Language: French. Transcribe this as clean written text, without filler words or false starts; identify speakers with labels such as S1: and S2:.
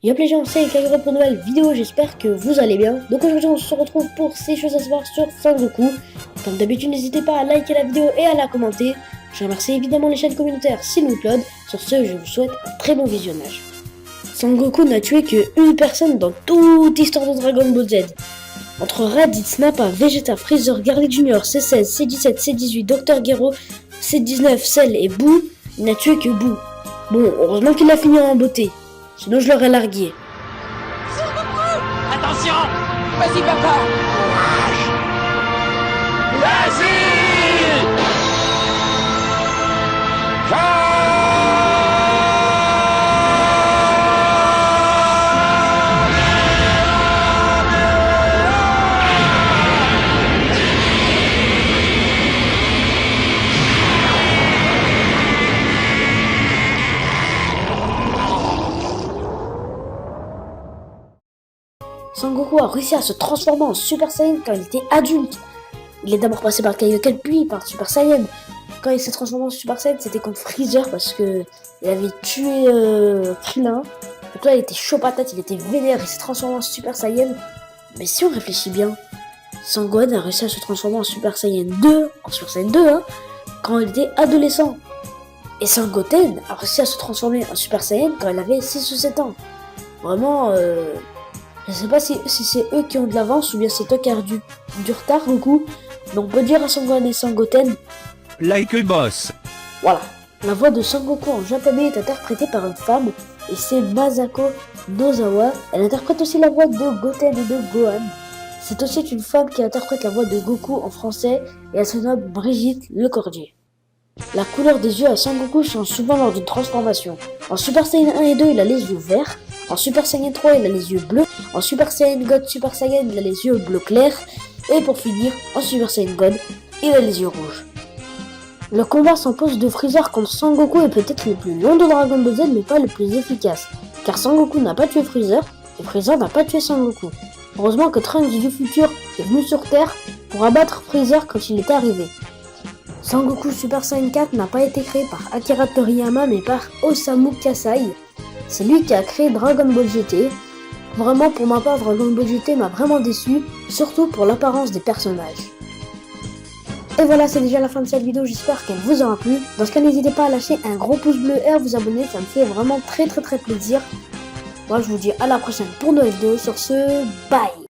S1: Yop les gens, c'est Kagero pour une nouvelle vidéo, j'espère que vous allez bien. Donc aujourd'hui on se retrouve pour ces choses à savoir sur Sangoku. Comme d'habitude n'hésitez pas à liker la vidéo et à la commenter. Je remercie évidemment les chaînes communautaires s'il vous plaît. Sur ce, je vous souhaite un très bon visionnage. Sangoku n'a tué qu'une personne dans toute l'histoire de Dragon Ball Z. Entre Raditz, Nappa, Vegeta, Freezer, Garlic Jr, C16, C17, C18, Dr Gero, C19, Cell et Boo, il n'a tué que Boo. Bon, heureusement qu'il a fini en beauté. Sinon je l'aurais largué.
S2: Attention! Vas-y papa! Vas-y!
S1: Sangoku a réussi à se transformer en Super Saiyan quand il était adulte. Il est d'abord passé par Kaioken puis par Super Saiyan. Quand il s'est transformé en Super Saiyan, c'était contre Freezer parce que il avait tué Krillin. Donc là, il était chaud patate, il était vénère, il s'est transformé en Super Saiyan. Mais si on réfléchit bien, Sangohan a réussi à se transformer en Super Saiyan 2, hein, quand il était adolescent. Et Sangoten a réussi à se transformer en Super Saiyan quand il avait 6 ou 7 ans. Vraiment, je sais pas si c'est eux qui ont de l'avance ou bien c'est toi qui as du retard, Goku. Mais on peut dire à Sangohan et Sangoten,
S3: like a boss.
S1: Voilà. La voix de Sangoku en japonais est interprétée par une femme et c'est Masako Nozawa. Elle interprète aussi la voix de Goten et de Gohan. C'est aussi une femme qui interprète la voix de Goku en français et elle se nomme Brigitte Lecordier. La couleur des yeux à Sangoku change souvent lors d'une transformation. En Super Saiyan 1 et 2, il a les yeux verts. En Super Saiyan 3, il a les yeux bleus. En Super Saiyan God Super Saiyan, il a les yeux bleu clair. Et pour finir, en Super Saiyan God, il a les yeux rouges. Le combat sans pause de Freezer contre Sangoku est peut-être le plus long de Dragon Ball Z, mais pas le plus efficace. Car Sangoku n'a pas tué Freezer, et Freezer n'a pas tué Sangoku. Heureusement que Trunks du futur est venu sur Terre pour abattre Freezer quand il est arrivé. Sangoku Super Saiyan 4 n'a pas été créé par Akira Toriyama, mais par Osamu Kasai. C'est lui qui a créé Dragon Ball GT. Vraiment, pour ma part, Dragon Ball GT m'a vraiment déçu, surtout pour l'apparence des personnages. Et voilà, c'est déjà la fin de cette vidéo, j'espère qu'elle vous aura plu. Dans ce cas, n'hésitez pas à lâcher un gros pouce bleu et à vous abonner, ça me fait vraiment très plaisir. Moi, je vous dis à la prochaine pour une nouvelle vidéo. Sur ce, bye!